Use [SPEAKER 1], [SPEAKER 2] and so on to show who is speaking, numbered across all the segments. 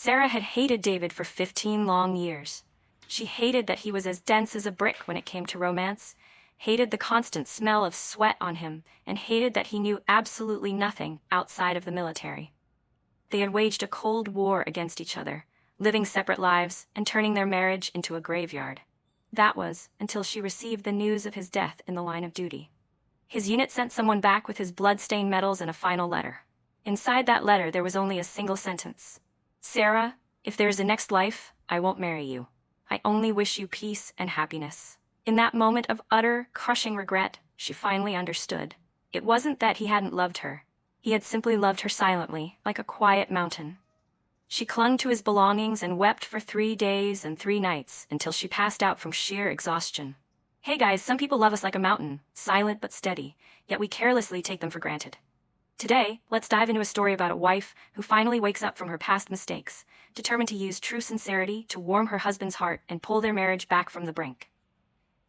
[SPEAKER 1] Sarah had hated David for 15 long years. She hated that he was as dense as a brick when it came to romance, hated the constant smell of sweat on him, and hated that he knew absolutely nothing outside of the military. They had waged a cold war against each other, living separate lives and turning their marriage into a graveyard. That was until she received the news of his death in the line of duty. His unit sent someone back with his blood-stained medals and a final letter. Inside that letter there was only a single sentence. "Sarah, if there is a next life, I won't marry you. I only wish you peace and happiness." In that moment of utter, crushing regret, she finally understood. It wasn't that he hadn't loved her. He had simply loved her silently, like a quiet mountain. She clung to his belongings and wept for 3 days and 3 nights until she passed out from sheer exhaustion. Hey guys, some people love us like a mountain, silent but steady, yet we carelessly take them for granted. Today, let's dive into a story about a wife who finally wakes up from her past mistakes, determined to use true sincerity to warm her husband's heart and pull their marriage back from the brink.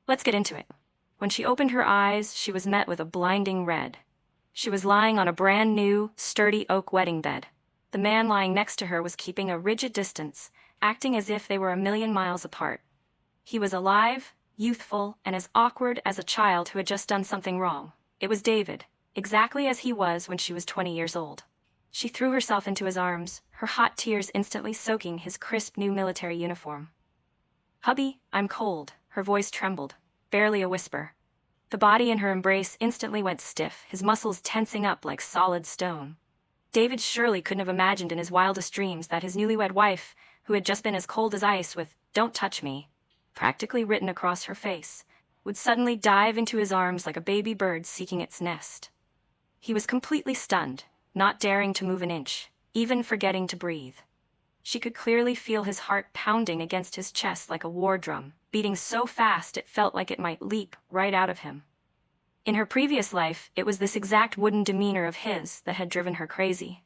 [SPEAKER 1] Let's get into it. When she opened her eyes, she was met with a blinding red. She was lying on a brand new, sturdy oak wedding bed. The man lying next to her was keeping a rigid distance, acting as if they were a million miles apart. He was alive, youthful, and as awkward as a child who had just done something wrong. It was David, exactly as he was when she was 20 years old. She threw herself into his arms, her hot tears instantly soaking his crisp new military uniform. "Hubby, I'm cold," her voice trembled, barely a whisper. The body in her embrace instantly went stiff, his muscles tensing up like solid stone. David surely couldn't have imagined in his wildest dreams that his newlywed wife, who had just been as cold as ice with "Don't touch me" practically written across her face, would suddenly dive into his arms like a baby bird seeking its nest. He was completely stunned, not daring to move an inch, even forgetting to breathe. She could clearly feel his heart pounding against his chest like a war drum, beating so fast it felt like it might leap right out of him. In her previous life, it was this exact wooden demeanor of his that had driven her crazy.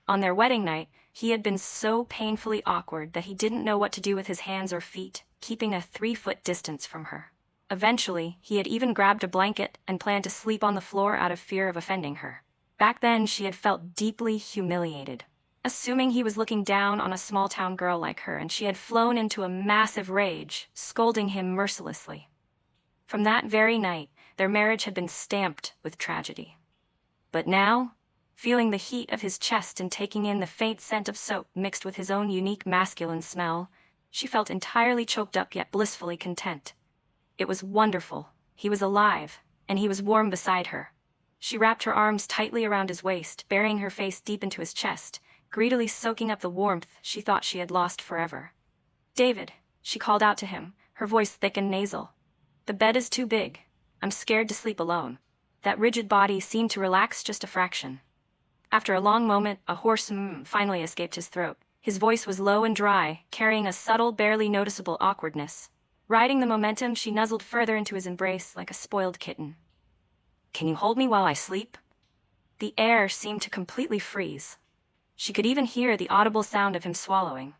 [SPEAKER 1] On their wedding night, he had been so painfully awkward that he didn't know what to do with his hands or feet, keeping a 3-foot distance from her. Eventually, he had even grabbed a blanket and planned to sleep on the floor out of fear of offending her. Back then, she had felt deeply humiliated, assuming he was looking down on a small-town girl like her, and she had flown into a massive rage, scolding him mercilessly. From that very night, their marriage had been stamped with tragedy. But now, feeling the heat of his chest and taking in the faint scent of soap mixed with his own unique masculine smell, she felt entirely choked up yet blissfully content. It was wonderful. He was alive, and he was warm beside her. She wrapped her arms tightly around his waist, burying her face deep into his chest, greedily soaking up the warmth she thought she had lost forever. "David," she called out to him, her voice thick and nasal. "The bed is too big. I'm scared to sleep alone." That rigid body seemed to relax just a fraction. After a long moment, a hoarse finally escaped his throat. His voice was low and dry, carrying a subtle, barely noticeable awkwardness. Riding the momentum, she nuzzled further into his embrace like a spoiled kitten. "Can you hold me while I sleep?" The air seemed to completely freeze. She could even hear the audible sound of him swallowing.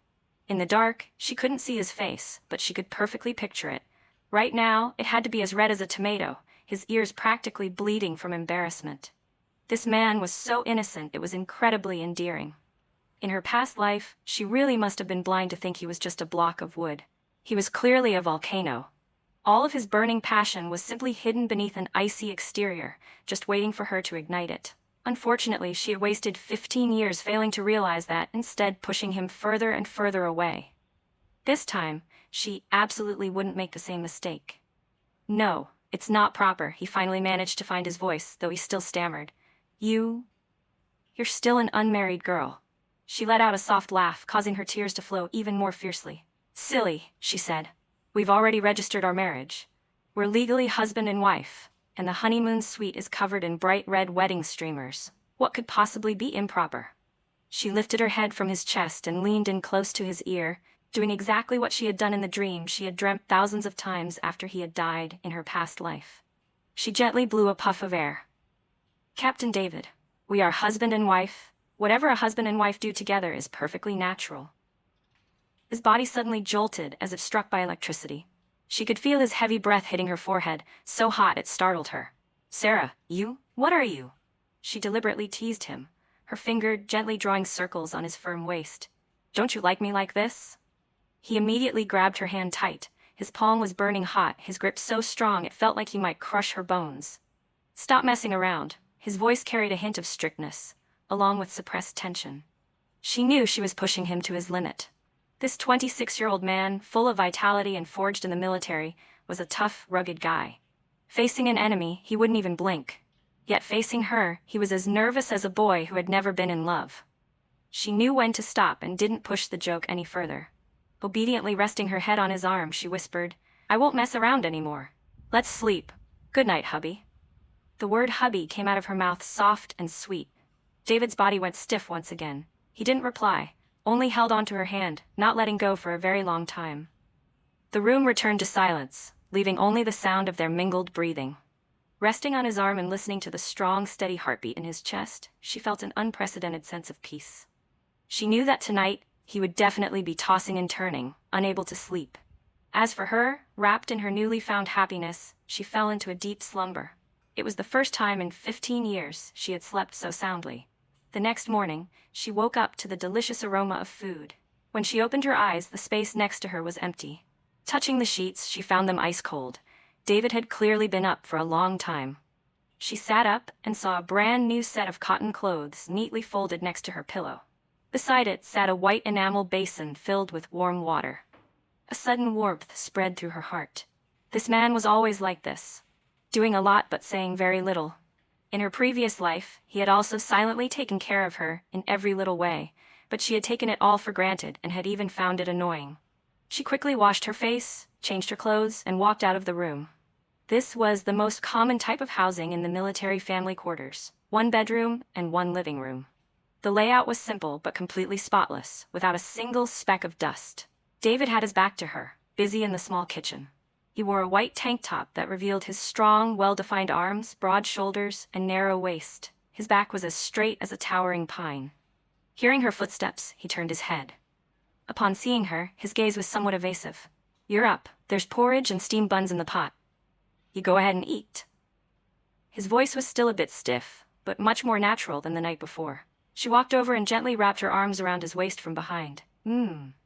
[SPEAKER 1] In the dark, she couldn't see his face, but she could perfectly picture it. Right now, it had to be as red as a tomato, his ears practically bleeding from embarrassment. This man was so innocent, it was incredibly endearing. In her past life, she really must have been blind to think he was just a block of wood. He was clearly a volcano. All of his burning passion was simply hidden beneath an icy exterior, just waiting for her to ignite it. Unfortunately, she had wasted 15 years failing to realize that, instead pushing him further and further away. This time, she absolutely wouldn't make the same mistake. "No, it's not proper," he finally managed to find his voice, though he still stammered. You're still an unmarried girl." She let out a soft laugh, causing her tears to flow even more fiercely. "Silly," she said. "We've already registered our marriage. We're legally husband and wife, and the honeymoon suite is covered in bright red wedding streamers. What could possibly be improper?" She lifted her head from his chest and leaned in close to his ear, doing exactly what she had done in the dream she had dreamt thousands of times after he had died in her past life. She gently blew a puff of air. "Captain David, we are husband and wife. Whatever a husband and wife do together is perfectly natural." His body suddenly jolted as if struck by electricity. She could feel his heavy breath hitting her forehead, so hot it startled her. "Sarah, what are you?" She deliberately teased him, her finger gently drawing circles on his firm waist. Don't you like me like this? He immediately grabbed her hand tight. His palm was burning hot, his grip so strong it felt like he might crush her bones. Stop messing around. His voice carried a hint of strictness, along with suppressed tension. She knew she was pushing him to his limit. This 26-year-old man, full of vitality and forged in the military, was a tough, rugged guy. Facing an enemy, he wouldn't even blink. Yet facing her, he was as nervous as a boy who had never been in love. She knew when to stop and didn't push the joke any further. Obediently resting her head on his arm, she whispered, "I won't mess around anymore. Let's sleep. Good night, hubby." The word hubby came out of her mouth soft and sweet. David's body went stiff once again. He didn't reply, only held onto her hand, not letting go for a very long time. The room returned to silence, leaving only the sound of their mingled breathing. Resting on his arm and listening to the strong, steady heartbeat in his chest, she felt an unprecedented sense of peace. She knew that tonight, he would definitely be tossing and turning, unable to sleep. As for her, wrapped in her newly found happiness, she fell into a deep slumber. It was the first time in 15 years she had slept so soundly. The next morning, she woke up to the delicious aroma of food. When she opened her eyes, the space next to her was empty. Touching the sheets, she found them ice cold. David had clearly been up for a long time. She sat up and saw a brand new set of cotton clothes neatly folded next to her pillow. Beside it sat a white enamel basin filled with warm water. A sudden warmth spread through her heart. This man was always like this, doing a lot but saying very little. In her previous life, he had also silently taken care of her in every little way, but she had taken it all for granted and had even found it annoying. She quickly washed her face, changed her clothes, and walked out of the room. This was the most common type of housing in the military family quarters: 1 bedroom and 1 living room. The layout was simple but completely spotless, without a single speck of dust. David had his back to her, busy in the small kitchen. He wore a white tank top that revealed his strong, well-defined arms, broad shoulders, and narrow waist. His back was as straight as a towering pine. Hearing her footsteps, he turned his head. Upon seeing her, his gaze was somewhat evasive. "You're up. There's porridge and steamed buns in the pot. You go ahead and eat." His voice was still a bit stiff, but much more natural than the night before. She walked over and gently wrapped her arms around his waist from behind.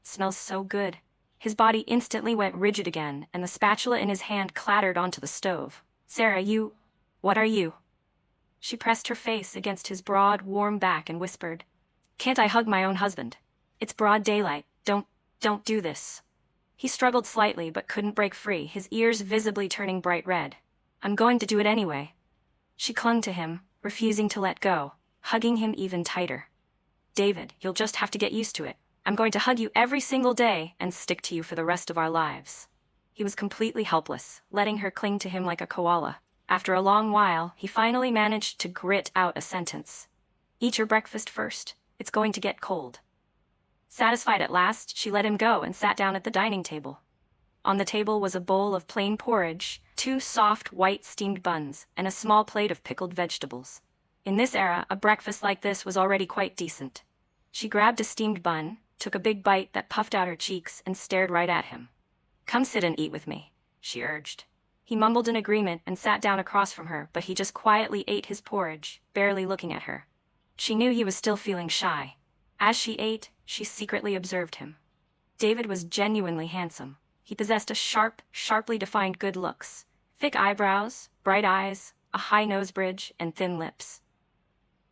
[SPEAKER 1] Smells so good." His body instantly went rigid again, and the spatula in his hand clattered onto the stove. "Sarah, what are you?" She pressed her face against his broad, warm back and whispered, "Can't I hug my own husband? It's broad daylight. Don't do this." He struggled slightly but couldn't break free, his ears visibly turning bright red. "I'm going to do it anyway." She clung to him, refusing to let go, hugging him even tighter. "David, you'll just have to get used to it. I'm going to hug you every single day and stick to you for the rest of our lives." He was completely helpless, letting her cling to him like a koala. After a long while, he finally managed to grit out a sentence. "Eat your breakfast first. It's going to get cold." Satisfied at last, she let him go and sat down at the dining table. On the table was a bowl of plain porridge, 2 soft, white steamed buns, and a small plate of pickled vegetables. In this era, a breakfast like this was already quite decent. She grabbed a steamed bun, took a big bite that puffed out her cheeks, and stared right at him. "Come sit and eat with me," she urged. He mumbled an agreement and sat down across from her, but he just quietly ate his porridge, barely looking at her. She knew he was still feeling shy. As she ate, she secretly observed him. David was genuinely handsome. He possessed a sharply defined good looks, thick eyebrows, bright eyes, a high nose bridge, and thin lips.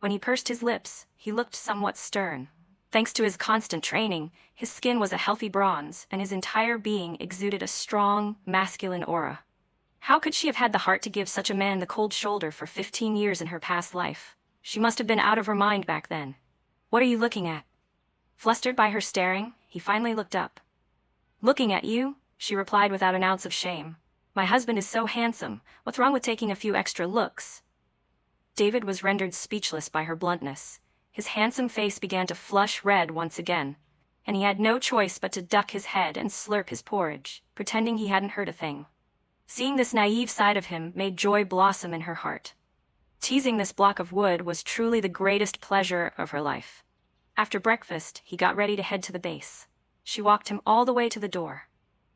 [SPEAKER 1] When he pursed his lips, he looked somewhat stern. Thanks to his constant training, his skin was a healthy bronze, and his entire being exuded a strong, masculine aura. How could she have had the heart to give such a man the cold shoulder for 15 years in her past life? She must have been out of her mind back then. "What are you looking at?" Flustered by her staring, he finally looked up. "Looking at you," she replied without an ounce of shame. "My husband is so handsome. What's wrong with taking a few extra looks?" David was rendered speechless by her bluntness. His handsome face began to flush red once again, and he had no choice but to duck his head and slurp his porridge, pretending he hadn't heard a thing. Seeing this naive side of him made joy blossom in her heart. Teasing this block of wood was truly the greatest pleasure of her life. After breakfast, he got ready to head to the base. She walked him all the way to the door.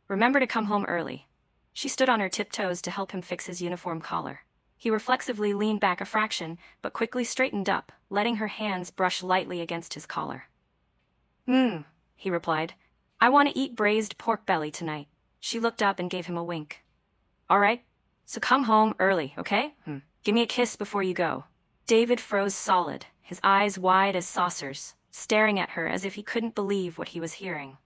[SPEAKER 1] "Remember to come home early." She stood on her tiptoes to help him fix his uniform collar. He reflexively leaned back a fraction, but quickly straightened up, letting her hands brush lightly against his collar. he replied. I want to eat braised pork belly tonight. She looked up and gave him a wink. All right, so come home early, okay? Give me a kiss before you go. David froze solid, his eyes wide as saucers, staring at her as if he couldn't believe what he was hearing.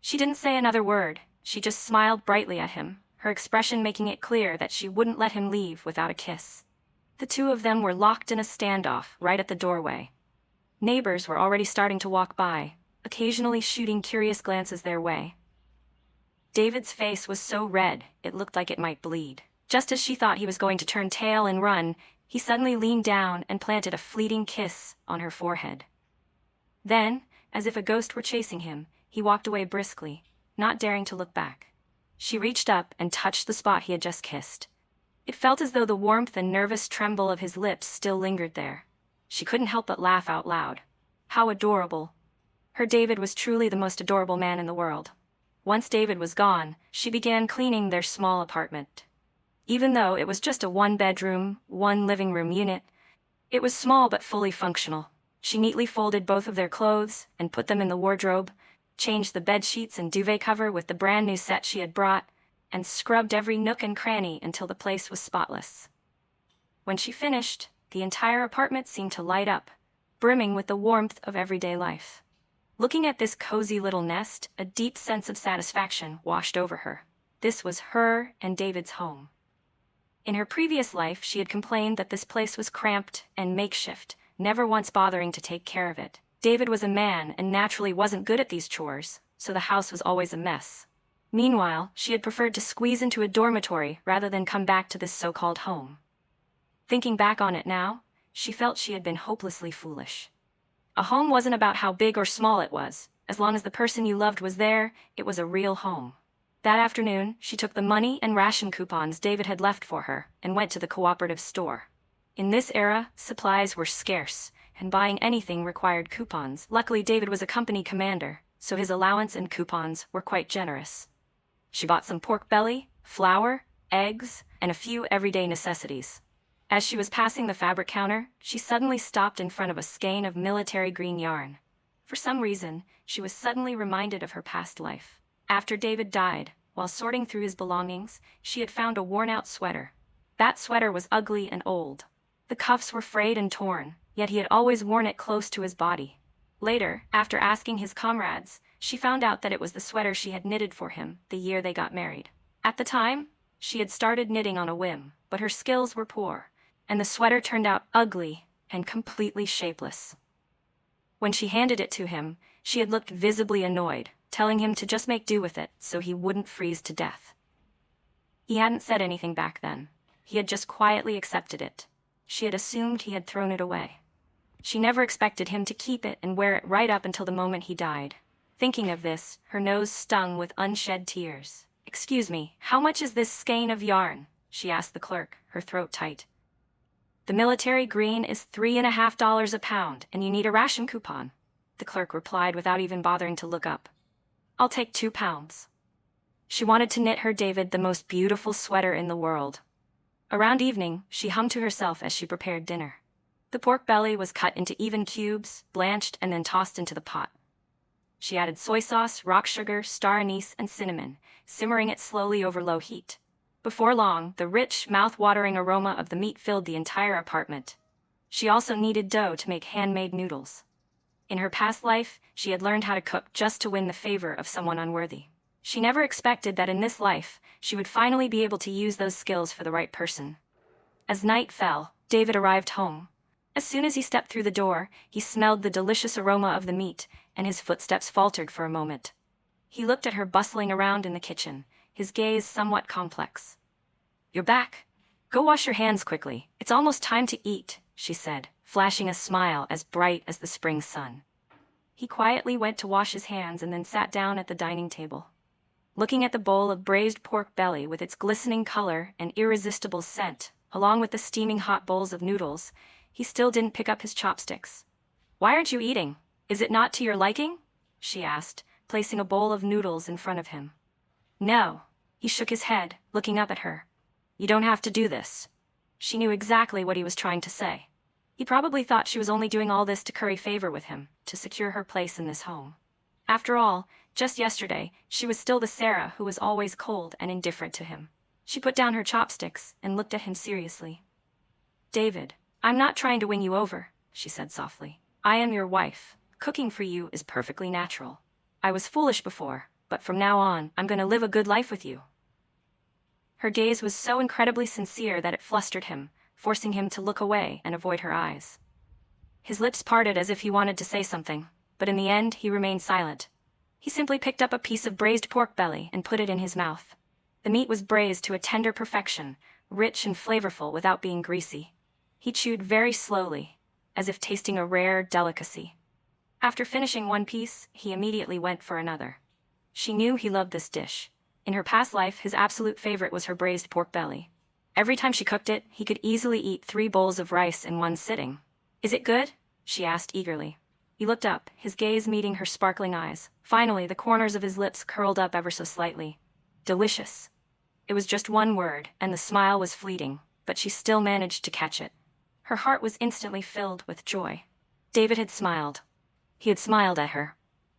[SPEAKER 1] She didn't say another word. She just smiled brightly at him, her expression making it clear that she wouldn't let him leave without a kiss. The two of them were locked in a standoff right at the doorway. Neighbors were already starting to walk by, occasionally shooting curious glances their way. David's face was so red, it looked like it might bleed. Just as she thought he was going to turn tail and run, he suddenly leaned down and planted a fleeting kiss on her forehead. Then, as if a ghost were chasing him, he walked away briskly, not daring to look back. She reached up and touched the spot he had just kissed. It felt as though the warmth and nervous tremble of his lips still lingered there. She couldn't help but laugh out loud. How adorable. Her David was truly the most adorable man in the world. Once David was gone, she began cleaning their small apartment. Even though it was just a one-bedroom, one-living-room unit, it was small but fully functional. She neatly folded both of their clothes and put them in the wardrobe, changed the bed sheets and duvet cover with the brand new set she had brought, and scrubbed every nook and cranny until the place was spotless. When she finished, the entire apartment seemed to light up, brimming with the warmth of everyday life. Looking at this cozy little nest, a deep sense of satisfaction washed over her. This was her and David's home. In her previous life, she had complained that this place was cramped and makeshift, never once bothering to take care of it. David was a man and naturally wasn't good at these chores, so the house was always a mess. Meanwhile, she had preferred to squeeze into a dormitory rather than come back to this so-called home. Thinking back on it now, she felt she had been hopelessly foolish. A home wasn't about how big or small it was. As long as the person you loved was there, it was a real home. That afternoon, she took the money and ration coupons David had left for her and went to the cooperative store. In this era, supplies were scarce, and buying anything required coupons. Luckily, David was a company commander, so his allowance and coupons were quite generous. She bought some pork belly, flour, eggs, and a few everyday necessities. As she was passing the fabric counter, she suddenly stopped in front of a skein of military green yarn. For some reason, she was suddenly reminded of her past life. After David died, while sorting through his belongings, she had found a worn-out sweater. That sweater was ugly and old. The cuffs were frayed and torn, yet he had always worn it close to his body. Later, after asking his comrades, she found out that it was the sweater she had knitted for him the year they got married. At the time, she had started knitting on a whim, but her skills were poor, and the sweater turned out ugly and completely shapeless. When she handed it to him, she had looked visibly annoyed, telling him to just make do with it so he wouldn't freeze to death. He hadn't said anything back then. He had just quietly accepted it. She had assumed he had thrown it away. She never expected him to keep it and wear it right up until the moment he died. Thinking of this, her nose stung with unshed tears. "Excuse me, how much is this skein of yarn?" she asked the clerk, her throat tight. "The military green is $3.50 a pound, and you need a ration coupon," the clerk replied without even bothering to look up. "I'll take 2 pounds." She wanted to knit her David the most beautiful sweater in the world. Around evening, she hummed to herself as she prepared dinner. The pork belly was cut into even cubes, blanched, and then tossed into the pot. She added soy sauce, rock sugar, star anise, and cinnamon, simmering it slowly over low heat. Before long, the rich, mouth-watering aroma of the meat filled the entire apartment. She also kneaded dough to make handmade noodles. In her past life, she had learned how to cook just to win the favor of someone unworthy. She never expected that in this life, she would finally be able to use those skills for the right person. As night fell, David arrived home. As soon as he stepped through the door, he smelled the delicious aroma of the meat, and his footsteps faltered for a moment. He looked at her bustling around in the kitchen, his gaze somewhat complex. "You're back. Go wash your hands quickly. It's almost time to eat," she said, flashing a smile as bright as the spring sun. He quietly went to wash his hands and then sat down at the dining table. Looking at the bowl of braised pork belly with its glistening color and irresistible scent, along with the steaming hot bowls of noodles, he still didn't pick up his chopsticks. "Why aren't you eating? Is it not to your liking?" she asked, placing a bowl of noodles in front of him. "No." He shook his head, looking up at her. "You don't have to do this." She knew exactly what he was trying to say. He probably thought she was only doing all this to curry favor with him, to secure her place in this home. After all, just yesterday, she was still the Sarah who was always cold and indifferent to him. She put down her chopsticks and looked at him seriously. "David, I'm not trying to win you over," she said softly. "I am your wife. Cooking for you is perfectly natural. I was foolish before, but from now on, I'm going to live a good life with you." Her gaze was so incredibly sincere that it flustered him, forcing him to look away and avoid her eyes. His lips parted as if he wanted to say something, but in the end he remained silent. He simply picked up a piece of braised pork belly and put it in his mouth. The meat was braised to a tender perfection, rich and flavorful without being greasy. He chewed very slowly, as if tasting a rare delicacy. After finishing one piece, he immediately went for another. She knew he loved this dish. In her past life, his absolute favorite was her braised pork belly. Every time she cooked it, he could easily eat 3 bowls of rice in one sitting. "Is it good?" she asked eagerly. He looked up, his gaze meeting her sparkling eyes. Finally, the corners of his lips curled up ever so slightly. "Delicious." It was just one word, and the smile was fleeting, but she still managed to catch it. Her heart was instantly filled with joy. David had smiled. He had smiled at her.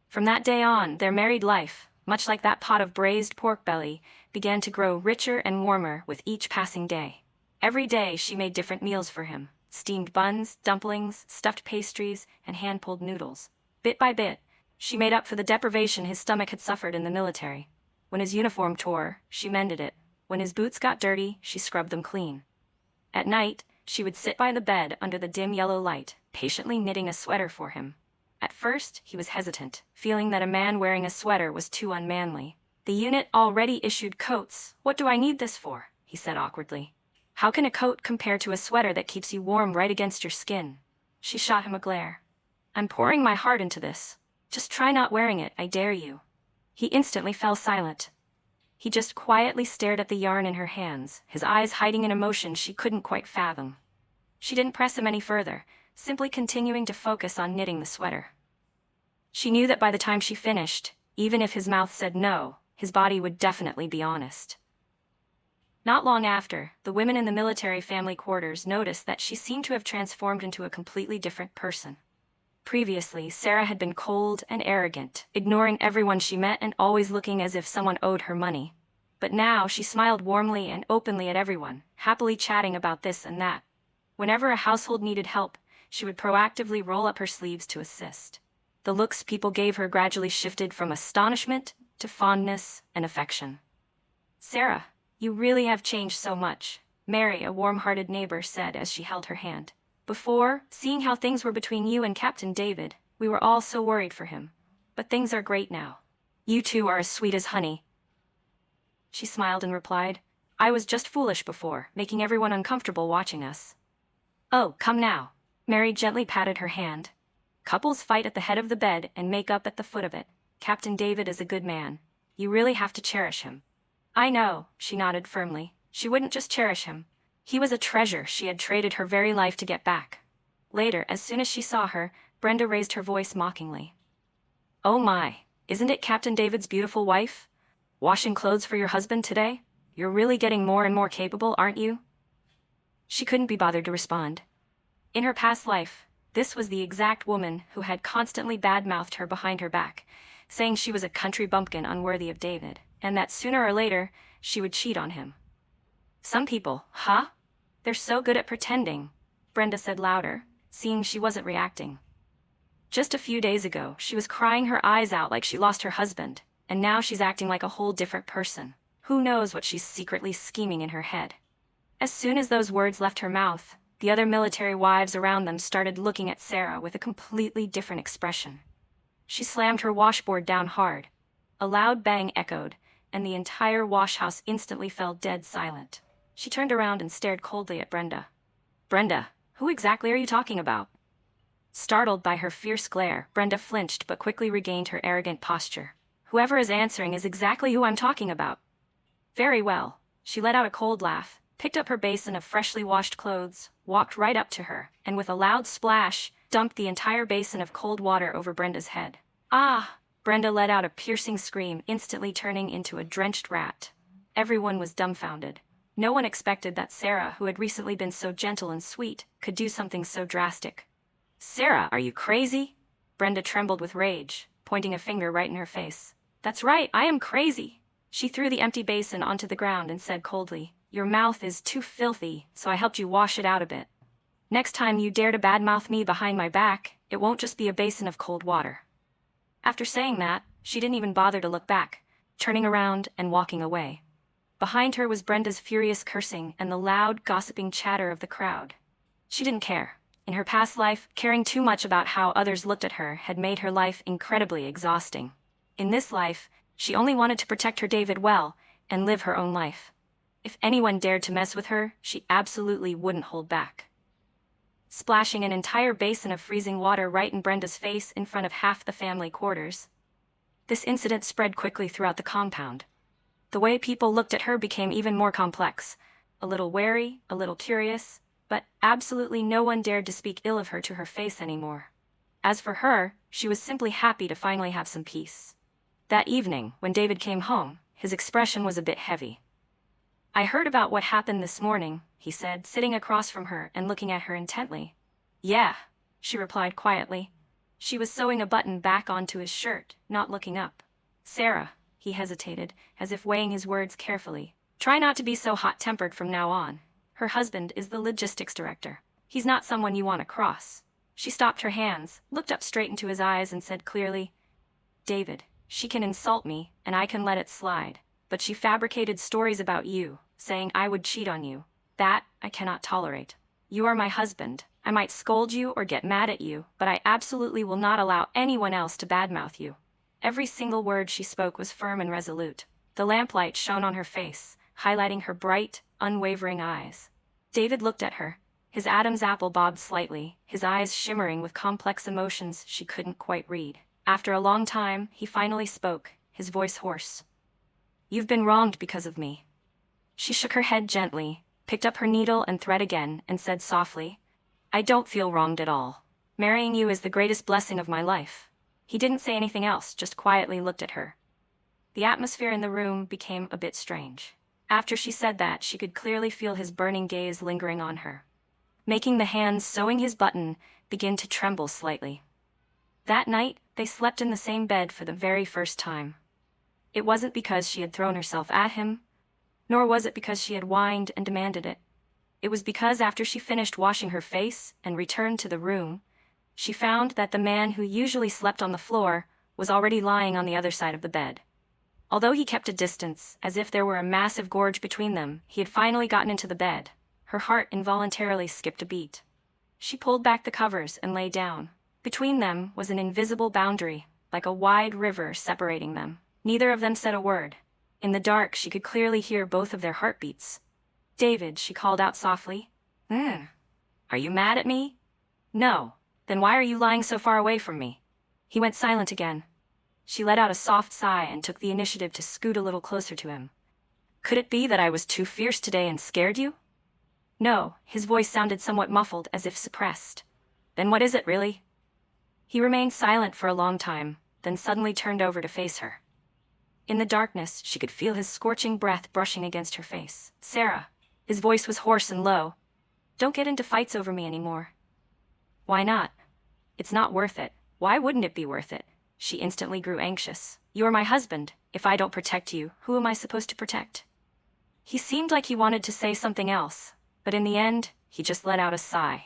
[SPEAKER 1] From that day on, their married life, much like that pot of braised pork belly, began to grow richer and warmer with each passing day. Every day she made different meals for him: steamed buns, dumplings, stuffed pastries, and hand-pulled noodles. Bit by bit, she made up for the deprivation his stomach had suffered in the military. When his uniform tore, she mended it. When his boots got dirty, she scrubbed them clean. At night, she would sit by the bed under the dim yellow light, patiently knitting a sweater for him. At first, he was hesitant, feeling that a man wearing a sweater was too unmanly. "The unit already issued coats. What do I need this for?" he said awkwardly. "How can a coat compare to a sweater that keeps you warm right against your skin?" She shot him a glare. "I'm pouring my heart into this. Just try not wearing it, I dare you." He instantly fell silent. He just quietly stared at the yarn in her hands, his eyes hiding an emotion she couldn't quite fathom. She didn't press him any further, simply continuing to focus on knitting the sweater. She knew that by the time she finished, even if his mouth said no, his body would definitely be honest. Not long after, the women in the military family quarters noticed that she seemed to have transformed into a completely different person. Previously, Sarah had been cold and arrogant, ignoring everyone she met and always looking as if someone owed her money. But now she smiled warmly and openly at everyone, happily chatting about this and that. Whenever a household needed help, she would proactively roll up her sleeves to assist. The looks people gave her gradually shifted from astonishment to fondness and affection. "Sarah, you really have changed so much," Mary, a warm-hearted neighbor, said as she held her hand. "Before, seeing how things were between you and Captain David, we were all so worried for him. But things are great now. You two are as sweet as honey." She smiled and replied, "I was just foolish before, making everyone uncomfortable watching us." "Oh, come now." Mary gently patted her hand. "Couples fight at the head of the bed and make up at the foot of it. Captain David is a good man. You really have to cherish him." "I know," she nodded firmly. She wouldn't just cherish him. He was a treasure she had traded her very life to get back. Later, as soon as she saw her, Brenda raised her voice mockingly. "Oh my, isn't it Captain David's beautiful wife? Washing clothes for your husband today? You're really getting more and more capable, aren't you?" She couldn't be bothered to respond. In her past life, this was the exact woman who had constantly bad-mouthed her behind her back, saying she was a country bumpkin unworthy of David, and that sooner or later, she would cheat on him. "Some people, huh? They're so good at pretending," Brenda said louder, seeing she wasn't reacting. Just a few days ago, she was crying her eyes out like she lost her husband, and now she's acting like a whole different person. Who knows what she's secretly scheming in her head? As soon as those words left her mouth, the other military wives around them started looking at Sarah with a completely different expression. She slammed her washboard down hard. A loud bang echoed, and the entire wash house instantly fell dead silent. She turned around and stared coldly at Brenda. "Brenda, who exactly are you talking about?" Startled by her fierce glare, Brenda flinched but quickly regained her arrogant posture. "Whoever is answering is exactly who I'm talking about." "Very well." She let out a cold laugh, picked up her basin of freshly washed clothes, walked right up to her, and with a loud splash, dumped the entire basin of cold water over Brenda's head. "Ah!" Brenda let out a piercing scream, instantly turning into a drenched rat. Everyone was dumbfounded. No one expected that Sarah, who had recently been so gentle and sweet, could do something so drastic. "Sarah, are you crazy?" Brenda trembled with rage, pointing a finger right in her face. That's right, I am crazy. She threw the empty basin onto the ground and said coldly, your mouth is too filthy, so I helped you wash it out a bit. Next time you dare to badmouth me behind my back, it won't just be a basin of cold water. After saying that, she didn't even bother to look back, turning around and walking away. Behind her was Brenda's furious cursing and the loud, gossiping chatter of the crowd. She didn't care. In her past life, caring too much about how others looked at her had made her life incredibly exhausting. In this life, she only wanted to protect her David well and live her own life. If anyone dared to mess with her, she absolutely wouldn't hold back. Splashing an entire basin of freezing water right in Brenda's face in front of half the family quarters. This incident spread quickly throughout the compound. The way people looked at her became even more complex, a little wary, a little curious, but absolutely no one dared to speak ill of her to her face anymore. As for her, she was simply happy to finally have some peace. That evening, when David came home, his expression was a bit heavy. I heard about what happened this morning, he said, sitting across from her and looking at her intently. Yeah, she replied quietly. She was sewing a button back onto his shirt, not looking up. Sarah, he hesitated, as if weighing his words carefully. Try not to be so hot-tempered from now on. Her husband is the logistics director. He's not someone you want to cross. She stopped her hands, looked up straight into his eyes and said clearly, David, she can insult me, and I can let it slide. But she fabricated stories about you, saying I would cheat on you. That I cannot tolerate. You are my husband. I might scold you or get mad at you, but I absolutely will not allow anyone else to badmouth you. Every single word she spoke was firm and resolute. The lamplight shone on her face, highlighting her bright, unwavering eyes. David looked at her. His Adam's apple bobbed slightly, his eyes shimmering with complex emotions she couldn't quite read. After a long time, he finally spoke, his voice hoarse. You've been wronged because of me. She shook her head gently, picked up her needle and thread again, and said softly, I don't feel wronged at all. Marrying you is the greatest blessing of my life. He didn't say anything else, just quietly looked at her. The atmosphere in the room became a bit strange. After she said that, she could clearly feel his burning gaze lingering on her, making the hands sewing his button begin to tremble slightly. That night, they slept in the same bed for the very first time. It wasn't because she had thrown herself at him, nor was it because she had whined and demanded it. It was because after she finished washing her face and returned to the room, she found that the man who usually slept on the floor was already lying on the other side of the bed. Although he kept a distance, as if there were a massive gorge between them, he had finally gotten into the bed. Her heart involuntarily skipped a beat. She pulled back the covers and lay down. Between them was an invisible boundary, like a wide river separating them. Neither of them said a word. In the dark, she could clearly hear both of their heartbeats. David, she called out softly. Are you mad at me? No. Then why are you lying so far away from me? He went silent again. She let out a soft sigh and took the initiative to scoot a little closer to him. Could it be that I was too fierce today and scared you? No, his voice sounded somewhat muffled, as if suppressed. Then what is it, really? He remained silent for a long time, then suddenly turned over to face her. In the darkness, she could feel his scorching breath brushing against her face. Sarah. His voice was hoarse and low. Don't get into fights over me anymore. Why not? It's not worth it. Why wouldn't it be worth it? She instantly grew anxious. You are my husband. If I don't protect you, who am I supposed to protect? He seemed like he wanted to say something else, but in the end, he just let out a sigh.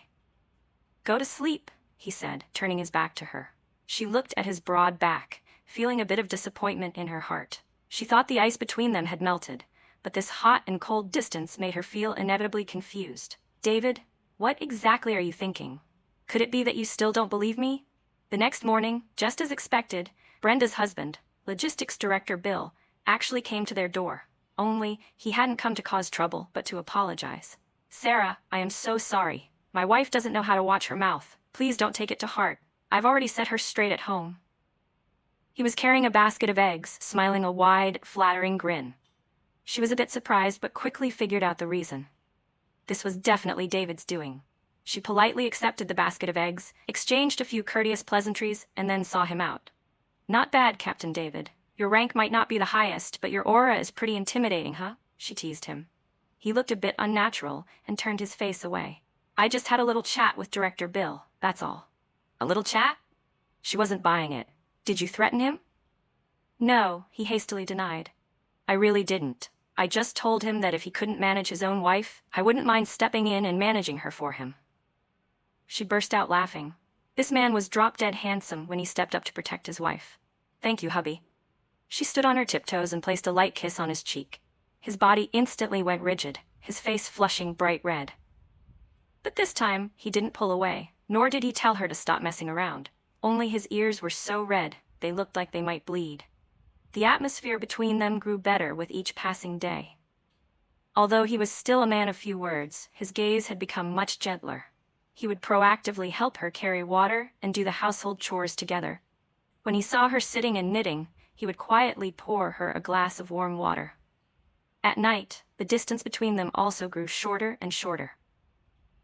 [SPEAKER 1] Go to sleep, he said, turning his back to her. She looked at his broad back, feeling a bit of disappointment in her heart. She thought the ice between them had melted, but this hot and cold distance made her feel inevitably confused. David, what exactly are you thinking? Could it be that you still don't believe me? The next morning, just as expected, Brenda's husband, logistics director Bill, actually came to their door. Only, he hadn't come to cause trouble, but to apologize. Sarah, I am so sorry. My wife doesn't know how to watch her mouth. Please don't take it to heart. I've already set her straight at home. He was carrying a basket of eggs, smiling a wide, flattering grin. She was a bit surprised, but quickly figured out the reason. This was definitely David's doing. She politely accepted the basket of eggs, exchanged a few courteous pleasantries, and then saw him out. Not bad, Captain David. Your rank might not be the highest, but your aura is pretty intimidating, huh? She teased him. He looked a bit unnatural and turned his face away. I just had a little chat with Director Bill, that's all. A little chat? She wasn't buying it. Did you threaten him? No, he hastily denied. I really didn't. I just told him that if he couldn't manage his own wife, I wouldn't mind stepping in and managing her for him. She burst out laughing. This man was drop-dead handsome when he stepped up to protect his wife. Thank you, hubby. She stood on her tiptoes and placed a light kiss on his cheek. His body instantly went rigid, his face flushing bright red. But this time, he didn't pull away, nor did he tell her to stop messing around. Only his ears were so red, they looked like they might bleed. The atmosphere between them grew better with each passing day. Although he was still a man of few words, his gaze had become much gentler. He would proactively help her carry water and do the household chores together. When he saw her sitting and knitting, he would quietly pour her a glass of warm water. At night, the distance between them also grew shorter and shorter.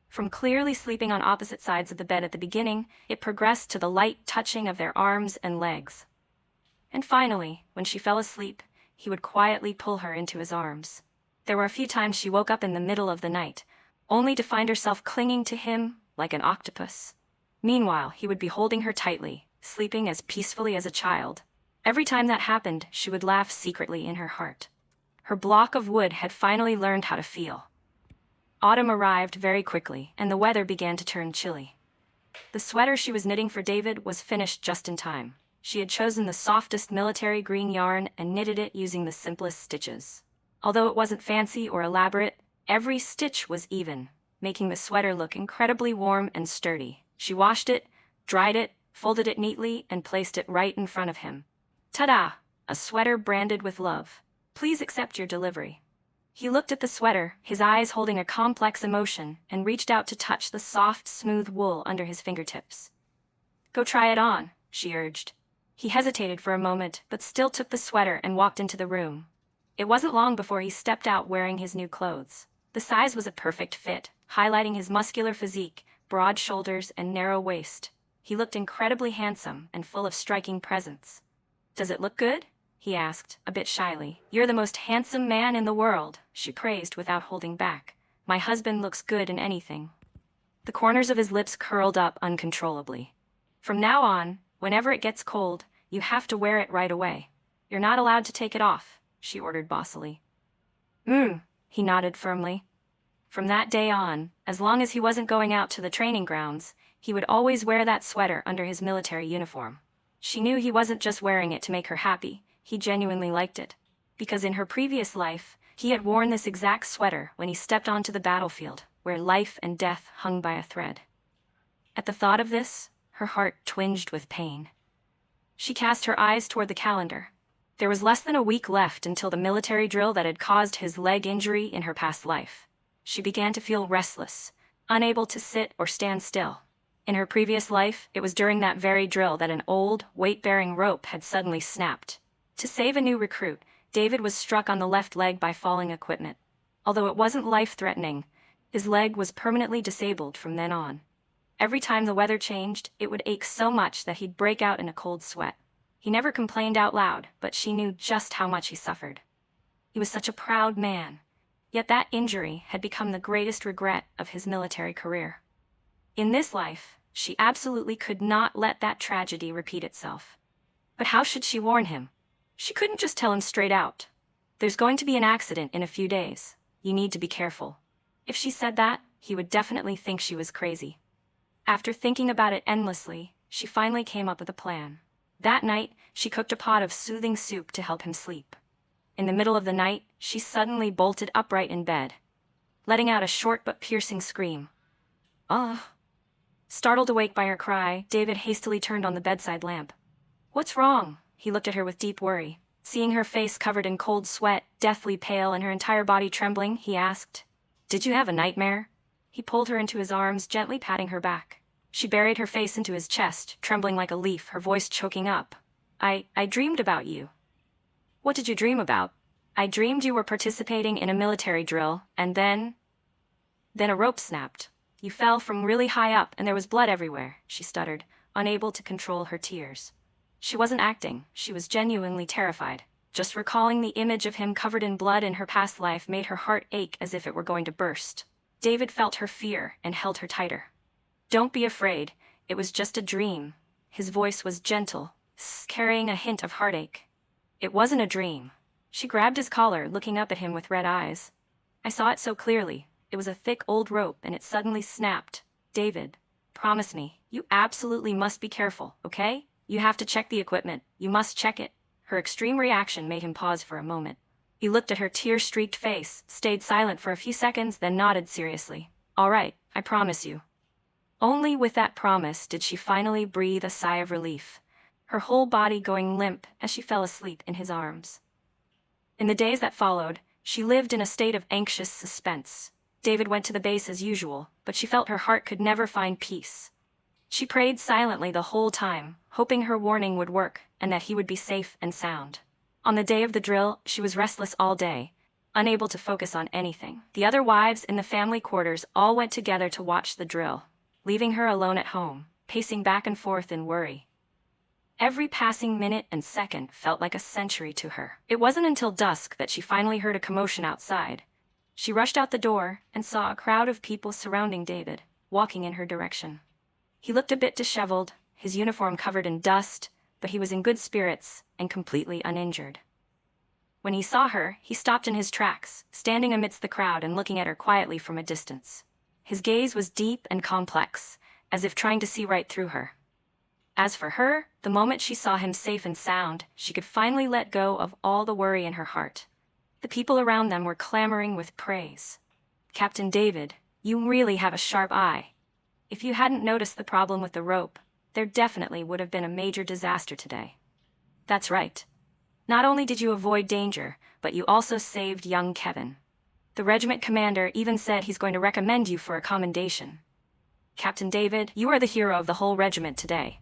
[SPEAKER 1] From clearly sleeping on opposite sides of the bed at the beginning, it progressed to the light touching of their arms and legs. And finally, when she fell asleep, he would quietly pull her into his arms. There were a few times she woke up in the middle of the night, only to find herself clinging to him like an octopus. Meanwhile, he would be holding her tightly, sleeping as peacefully as a child. Every time that happened, she would laugh secretly in her heart. Her block of wood had finally learned how to feel. Autumn arrived very quickly, and the weather began to turn chilly. The sweater she was knitting for David was finished just in time. She had chosen the softest military green yarn and knitted it using the simplest stitches. Although it wasn't fancy or elaborate, every stitch was even, making the sweater look incredibly warm and sturdy. She washed it, dried it, folded it neatly, and placed it right in front of him. Ta-da! A sweater branded with love. Please accept your delivery. He looked at the sweater, his eyes holding a complex emotion, and reached out to touch the soft, smooth wool under his fingertips. Go try it on, she urged. He hesitated for a moment, but still took the sweater and walked into the room. It wasn't long before he stepped out wearing his new clothes. The size was a perfect fit, highlighting his muscular physique, broad shoulders, and narrow waist. He looked incredibly handsome and full of striking presence. Does it look good? He asked, a bit shyly. You're the most handsome man in the world, she praised without holding back. My husband looks good in anything. The corners of his lips curled up uncontrollably. From now on, whenever it gets cold, you have to wear it right away. You're not allowed to take it off, she ordered bossily. He nodded firmly. From that day on, as long as he wasn't going out to the training grounds, he would always wear that sweater under his military uniform. She knew he wasn't just wearing it to make her happy, he genuinely liked it. Because in her previous life, he had worn this exact sweater when he stepped onto the battlefield, where life and death hung by a thread. At the thought of this, her heart twinged with pain. She cast her eyes toward the calendar. There was less than a week left until the military drill that had caused his leg injury in her past life. She began to feel restless, unable to sit or stand still. In her previous life, it was during that very drill that an old, weight-bearing rope had suddenly snapped. To save a new recruit, David was struck on the left leg by falling equipment. Although it wasn't life-threatening, his leg was permanently disabled from then on. Every time the weather changed, it would ache so much that he'd break out in a cold sweat. He never complained out loud, but she knew just how much he suffered. He was such a proud man, yet that injury had become the greatest regret of his military career. In this life, she absolutely could not let that tragedy repeat itself. But how should she warn him? She couldn't just tell him straight out. There's going to be an accident in a few days. You need to be careful. If she said that, he would definitely think she was crazy. After thinking about it endlessly, she finally came up with a plan. That night, she cooked a pot of soothing soup to help him sleep. In the middle of the night, she suddenly bolted upright in bed, letting out a short but piercing scream. "Ugh!" Startled awake by her cry, David hastily turned on the bedside lamp. "What's wrong?" He looked at her with deep worry. Seeing her face covered in cold sweat, deathly pale, and her entire body trembling, he asked, "Did you have a nightmare?" He pulled her into his arms, gently patting her back. She buried her face into his chest, trembling like a leaf, her voice choking up. I dreamed about you." "What did you dream about?" "I dreamed you were participating in a military drill, and then a rope snapped. You fell from really high up and there was blood everywhere," she stuttered, unable to control her tears. She wasn't acting, she was genuinely terrified. Just recalling the image of him covered in blood in her past life made her heart ache as if it were going to burst. David felt her fear and held her tighter. "Don't be afraid, it was just a dream." His voice was gentle, carrying a hint of heartache. It wasn't a dream. She grabbed his collar, looking up at him with red eyes. I saw it so clearly. It was a thick old rope, and it suddenly snapped. David, promise me. You absolutely must be careful, okay? You have to check the equipment. You must check it. Her extreme reaction made him pause for a moment. He looked at her tear-streaked face, stayed silent for a few seconds, then nodded seriously. All right, I promise you. Only with that promise did she finally breathe a sigh of relief, her whole body going limp as she fell asleep in his arms. In the days that followed, she lived in a state of anxious suspense. David went to the base as usual, but she felt her heart could never find peace. She prayed silently the whole time, hoping her warning would work and that he would be safe and sound. On the day of the drill, she was restless all day, unable to focus on anything. The other wives in the family quarters all went together to watch the drill, leaving her alone at home, pacing back and forth in worry. Every passing minute and second felt like a century to her. It wasn't until dusk that she finally heard a commotion outside. She rushed out the door and saw a crowd of people surrounding David, walking in her direction. He looked a bit disheveled, his uniform covered in dust, but he was in good spirits and completely uninjured. When he saw her, he stopped in his tracks, standing amidst the crowd and looking at her quietly from a distance. His gaze was deep and complex, as if trying to see right through her. As for her, the moment she saw him safe and sound, she could finally let go of all the worry in her heart. The people around them were clamoring with praise. Captain David, you really have a sharp eye. If you hadn't noticed the problem with the rope, there definitely would have been a major disaster today. That's right. Not only did you avoid danger, but you also saved young Kevin. The regiment commander even said he's going to recommend you for a commendation. Captain David, you are the hero of the whole regiment today.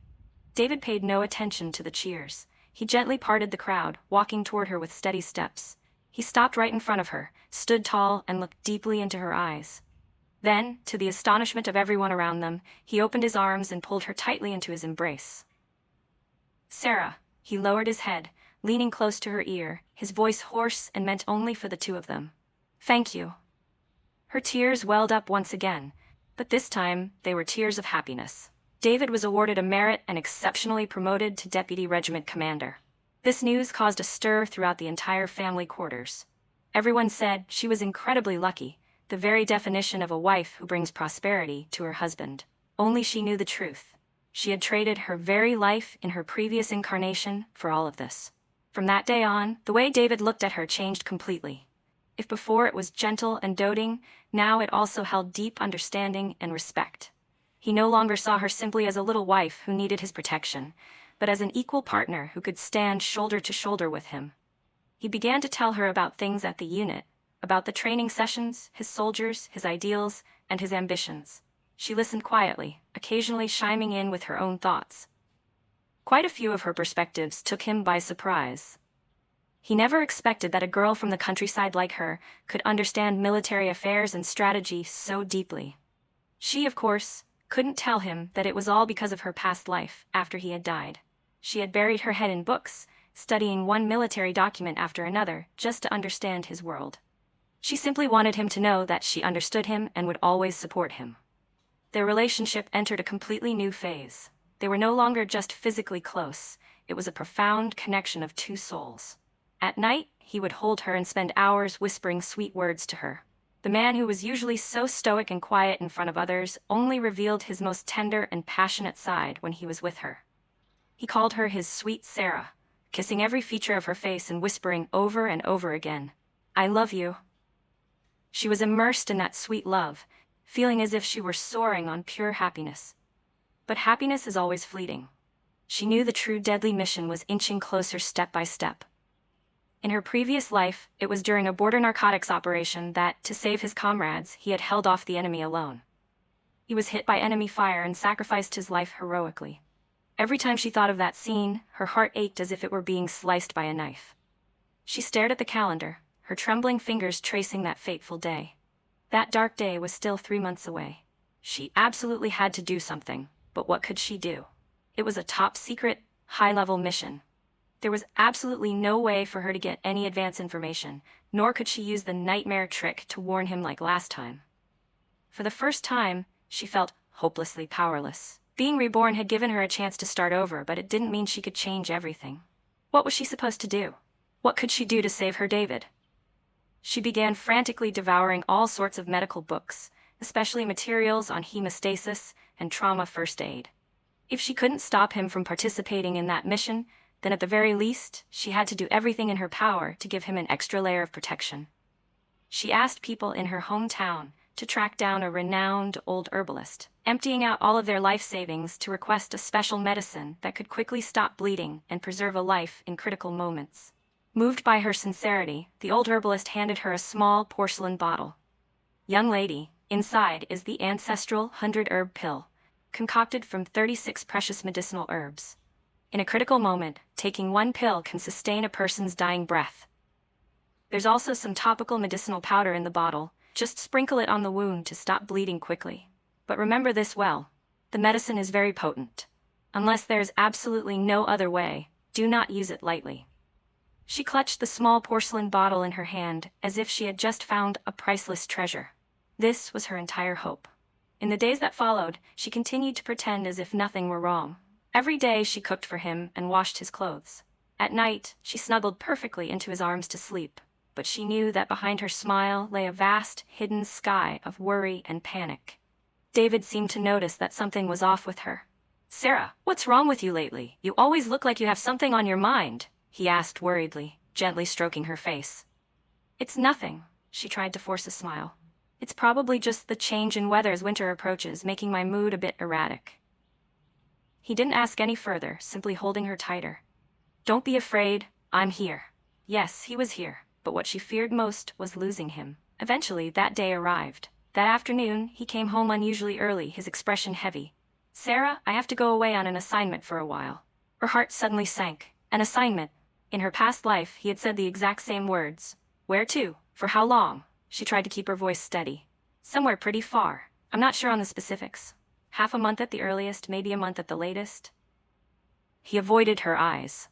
[SPEAKER 1] David paid no attention to the cheers. He gently parted the crowd, walking toward her with steady steps. He stopped right in front of her, stood tall, and looked deeply into her eyes. Then, to the astonishment of everyone around them, he opened his arms and pulled her tightly into his embrace. Sarah, he lowered his head, leaning close to her ear, his voice hoarse and meant only for the two of them. Thank you. Her tears welled up once again, but this time they were tears of happiness. David was awarded a merit and exceptionally promoted to deputy regiment commander. This news caused a stir throughout the entire family quarters. Everyone said she was incredibly lucky, the very definition of a wife who brings prosperity to her husband. Only she knew the truth. She had traded her very life in her previous incarnation for all of this. From that day on, the way David looked at her changed completely. If before it was gentle and doting, now it also held deep understanding and respect. He no longer saw her simply as a little wife who needed his protection, but as an equal partner who could stand shoulder to shoulder with him. He began to tell her about things at the unit, about the training sessions, his soldiers, his ideals, and his ambitions. She listened quietly, occasionally chiming in with her own thoughts. Quite a few of her perspectives took him by surprise. He never expected that a girl from the countryside like her could understand military affairs and strategy so deeply. She, of course, couldn't tell him that it was all because of her past life after he had died. She had buried her head in books, studying one military document after another just to understand his world. She simply wanted him to know that she understood him and would always support him. Their relationship entered a completely new phase. They were no longer just physically close. It was a profound connection of two souls. At night, he would hold her and spend hours whispering sweet words to her. The man who was usually so stoic and quiet in front of others only revealed his most tender and passionate side when he was with her. He called her his sweet Sarah, kissing every feature of her face and whispering over and over again, "I love you." She was immersed in that sweet love, feeling as if she were soaring on pure happiness. But happiness is always fleeting. She knew the true deadly mission was inching closer step by step. In her previous life, it was during a border narcotics operation that, to save his comrades, he had held off the enemy alone. He was hit by enemy fire and sacrificed his life heroically. Every time she thought of that scene, her heart ached as if it were being sliced by a knife. She stared at the calendar, her trembling fingers tracing that fateful day. That dark day was still 3 months away. She absolutely had to do something, but what could she do? It was a top-secret, high-level mission. There was absolutely no way for her to get any advance information, nor could she use the nightmare trick to warn him like last time. For the first time, she felt hopelessly powerless. Being reborn had given her a chance to start over, but it didn't mean she could change everything. What was she supposed to do? What could she do to save her David? She began frantically devouring all sorts of medical books, especially materials on hemostasis and trauma first aid. If she couldn't stop him from participating in that mission, then at the very least, she had to do everything in her power to give him an extra layer of protection. She asked people in her hometown to track down a renowned old herbalist, emptying out all of their life savings to request a special medicine that could quickly stop bleeding and preserve a life in critical moments. Moved by her sincerity, the old herbalist handed her a small porcelain bottle. "Young lady, inside is the ancestral 100-herb pill, concocted from 36 precious medicinal herbs. In a critical moment, taking one pill can sustain a person's dying breath. There's also some topical medicinal powder in the bottle. Just sprinkle it on the wound to stop bleeding quickly. But remember this well. The medicine is very potent. Unless there's absolutely no other way, do not use it lightly." She clutched the small porcelain bottle in her hand as if she had just found a priceless treasure. This was her entire hope. In the days that followed, she continued to pretend as if nothing were wrong. Every day she cooked for him and washed his clothes. At night, she snuggled perfectly into his arms to sleep, but she knew that behind her smile lay a vast, hidden sky of worry and panic. David seemed to notice that something was off with her. "Sarah, what's wrong with you lately? You always look like you have something on your mind," he asked worriedly, gently stroking her face. "It's nothing," she tried to force a smile. "It's probably just the change in weather as winter approaches, making my mood a bit erratic." He didn't ask any further, simply holding her tighter. "Don't be afraid, I'm here." Yes, he was here, but what she feared most was losing him. Eventually, that day arrived. That afternoon, he came home unusually early, his expression heavy. "Sarah, I have to go away on an assignment for a while." Her heart suddenly sank. An assignment. In her past life, he had said the exact same words. Where to? For how long? She tried to keep her voice steady. "Somewhere pretty far. I'm not sure on the specifics. Half a month at the earliest, maybe a month at the latest." He avoided her eyes.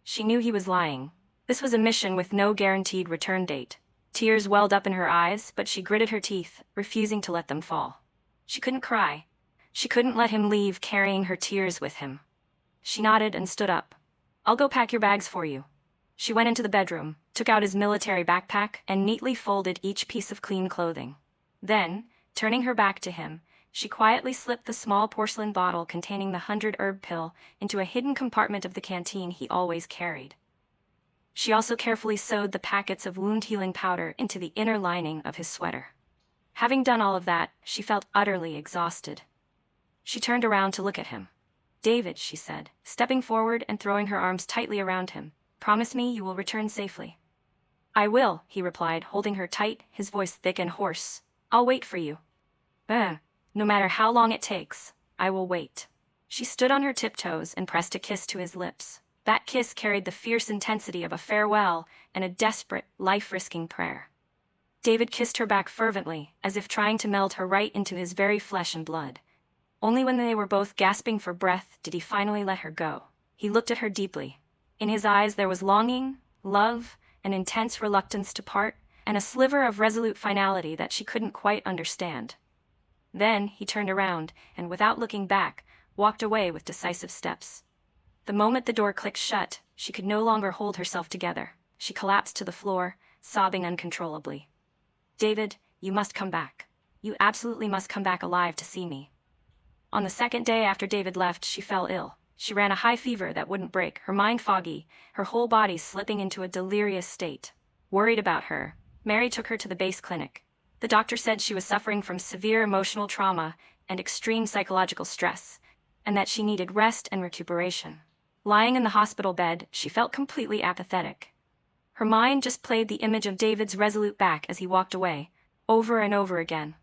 [SPEAKER 1] She knew he was lying. This was a mission with no guaranteed return date. Tears welled up in her eyes, but she gritted her teeth, refusing to let them fall. She couldn't cry. She couldn't let him leave carrying her tears with him. She nodded and stood up. "I'll go pack your bags for you." She went into the bedroom, took out his military backpack, and neatly folded each piece of clean clothing. Then, turning her back to him, she quietly slipped the small porcelain bottle containing the 100-herb pill into a hidden compartment of the canteen he always carried. She also carefully sewed the packets of wound-healing powder into the inner lining of his sweater. Having done all of that, she felt utterly exhausted. She turned around to look at him. "David," she said, stepping forward and throwing her arms tightly around him, "promise me you will return safely." "I will," he replied, holding her tight, his voice thick and hoarse. "I'll wait for you. No matter how long it takes, I will wait." She stood on her tiptoes and pressed a kiss to his lips. That kiss carried the fierce intensity of a farewell and a desperate, life-risking prayer. David kissed her back fervently, as if trying to meld her right into his very flesh and blood. Only when they were both gasping for breath did he finally let her go. He looked at her deeply. In his eyes there was longing, love, an intense reluctance to part, and a sliver of resolute finality that she couldn't quite understand. Then he turned around, and without looking back, walked away with decisive steps. The moment the door clicked shut, she could no longer hold herself together. She collapsed to the floor, sobbing uncontrollably. "David, you must come back. You absolutely must come back alive to see me." On the second day after David left, she fell ill. She ran a high fever that wouldn't break, her mind foggy, her whole body slipping into a delirious state. Worried about her, Mary took her to the base clinic. The doctor said she was suffering from severe emotional trauma and extreme psychological stress, and that she needed rest and recuperation. Lying in the hospital bed, she felt completely apathetic. Her mind just played the image of David's resolute back as he walked away, over and over again.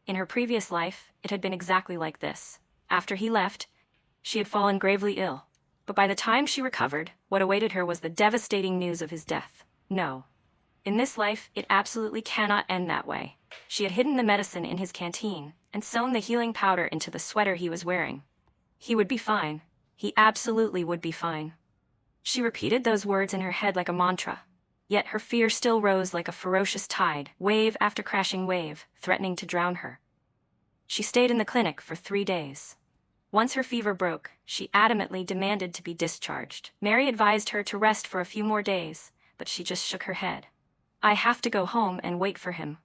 [SPEAKER 1] In her previous life, it had been exactly like this. After he left, she had fallen gravely ill. But by the time she recovered, what awaited her was the devastating news of his death. No. In this life, it absolutely cannot end that way. She had hidden the medicine in his canteen and sewn the healing powder into the sweater he was wearing. He would be fine. He absolutely would be fine. She repeated those words in her head like a mantra. Yet her fear still rose like a ferocious tide, wave after crashing wave, threatening to drown her. She stayed in the clinic for 3 days. Once her fever broke, she adamantly demanded to be discharged. Mary advised her to rest for a few more days, but she just shook her head. I have to go home and wait for him.